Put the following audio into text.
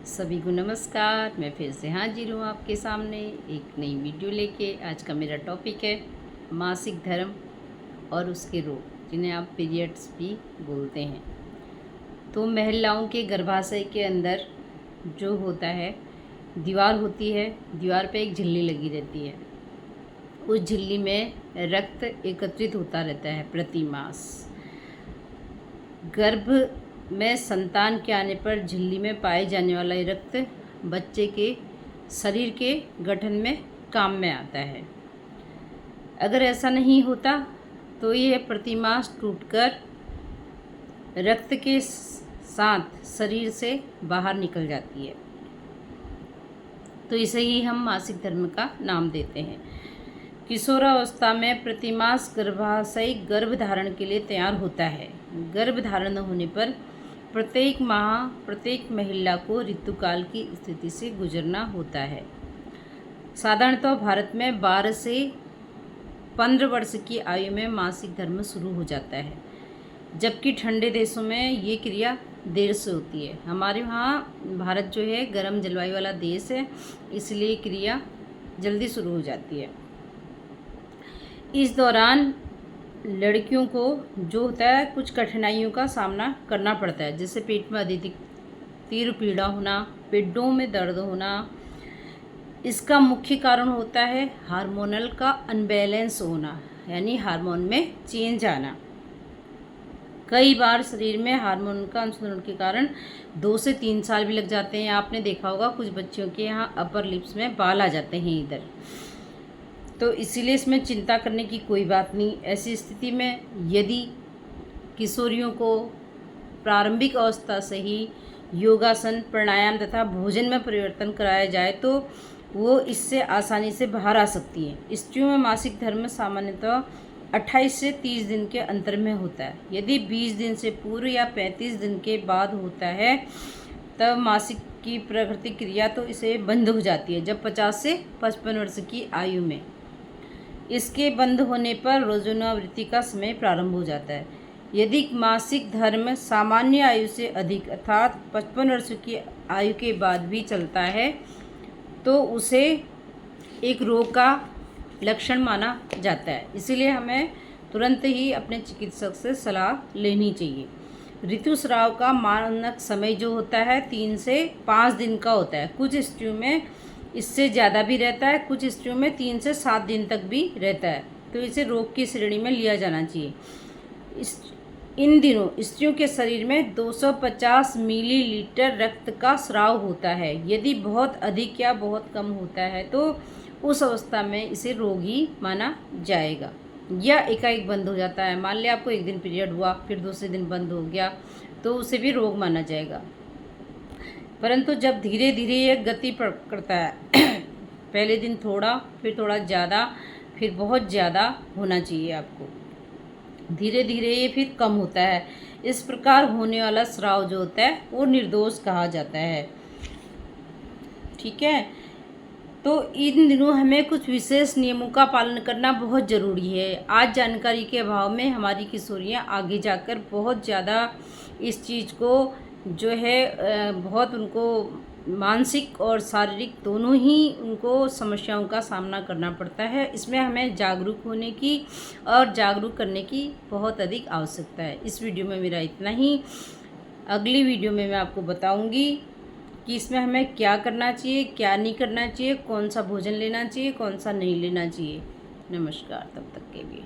सभी को नमस्कार। मैं फिर से हाजिर हूँ आपके सामने एक नई वीडियो लेके। आज का मेरा टॉपिक है मासिक धर्म और उसके रोग, जिन्हें आप पीरियड्स भी बोलते हैं। तो महिलाओं के गर्भाशय के अंदर जो होता है, दीवार होती है, दीवार पे एक झिल्ली लगी रहती है। उस झिल्ली में रक्त एकत्रित होता रहता है प्रति मास। गर्भ में संतान के आने पर झिल्ली में पाए जाने वाला रक्त बच्चे के शरीर के गठन में काम में आता है। अगर ऐसा नहीं होता तो यह प्रतिमास टूटकर रक्त के साथ शरीर से बाहर निकल जाती है। तो इसे ही हम मासिक धर्म का नाम देते हैं। किशोरावस्था में प्रतिमास गर्भाशय गर्भ धारण के लिए तैयार होता है। गर्भ धारण होने पर प्रत्येक माह प्रत्येक महिला को ऋतुकाल की स्थिति से गुजरना होता है। साधारणतः भारत में 12 से 15 वर्ष की आयु में मासिक धर्म शुरू हो जाता है, जबकि ठंडे देशों में ये क्रिया देर से होती है। हमारे वहाँ भारत जो है गर्म जलवायु वाला देश है, इसलिए क्रिया जल्दी शुरू हो जाती है। इस दौरान लड़कियों को जो होता है कुछ कठिनाइयों का सामना करना पड़ता है, जैसे पेट में अधिक तीव्र पीड़ा होना, पेटों में दर्द होना। इसका मुख्य कारण होता है हार्मोनल का अनबैलेंस होना, यानी हार्मोन में चेंज आना। कई बार शरीर में हार्मोन का असंतुलन के कारण 2 से 3 साल भी लग जाते हैं। आपने देखा होगा कुछ बच्चियों के यहाँ अपर लिप्स में बाल आ जाते हैं इधर। तो इसीलिए इसमें चिंता करने की कोई बात नहीं। ऐसी स्थिति में यदि किशोरियों को प्रारंभिक अवस्था से ही योगासन, प्राणायाम तथा भोजन में परिवर्तन कराया जाए तो वो इससे आसानी से बाहर आ सकती है। स्त्रियों में मासिक धर्म सामान्यतः 28 से 30 दिन के अंतर में होता है। यदि 20 दिन से पूर्व या 35 दिन के बाद होता है तब मासिक की प्राकृतिक क्रिया तो इसे बंद हो जाती है, जब 50 से 55 वर्ष की आयु में। इसके बंद होने पर रोजनावृत्ति का समय प्रारंभ हो जाता है। यदि मासिक धर्म सामान्य आयु से अधिक अर्थात 55 वर्ष की आयु के बाद भी चलता है तो उसे एक रोग का लक्षण माना जाता है। इसीलिए हमें तुरंत ही अपने चिकित्सक से सलाह लेनी चाहिए। ऋतुस्राव का मानक समय जो होता है 3 से 5 दिन का होता है। कुछ स्त्रियों में इससे ज़्यादा भी रहता है, कुछ स्त्रियों में 3 से 7 दिन तक भी रहता है। तो इसे रोग की श्रेणी में लिया जाना चाहिए। इन दिनों स्त्रियों के शरीर में 250 मिलीलीटर रक्त का स्राव होता है। यदि बहुत अधिक या बहुत कम होता है तो उस अवस्था में इसे रोग ही माना जाएगा, या एकाएक बंद हो जाता है। मान लिया आपको एक दिन पीरियड हुआ, फिर दूसरे दिन बंद हो गया, तो उसे भी रोग माना जाएगा। परंतु जब धीरे धीरे यह गति पकड़ता है, पहले दिन थोड़ा, फिर थोड़ा ज़्यादा, फिर बहुत ज़्यादा होना चाहिए आपको, धीरे धीरे ये फिर कम होता है। इस प्रकार होने वाला स्राव जो होता है वो निर्दोष कहा जाता है। ठीक है। तो इन दिनों हमें कुछ विशेष नियमों का पालन करना बहुत ज़रूरी है। आज जानकारी के अभाव में हमारी किशोरियाँ आगे जाकर बहुत ज़्यादा इस चीज़ को जो है बहुत उनको मानसिक और शारीरिक दोनों ही उनको समस्याओं का सामना करना पड़ता है। इसमें हमें जागरूक होने की और जागरूक करने की बहुत अधिक आवश्यकता है। इस वीडियो में मेरा इतना ही। अगली वीडियो में मैं आपको बताऊंगी कि इसमें हमें क्या करना चाहिए, क्या नहीं करना चाहिए, कौन सा भोजन लेना चाहिए, कौन सा नहीं लेना चाहिए। नमस्कार, तब तक के लिए।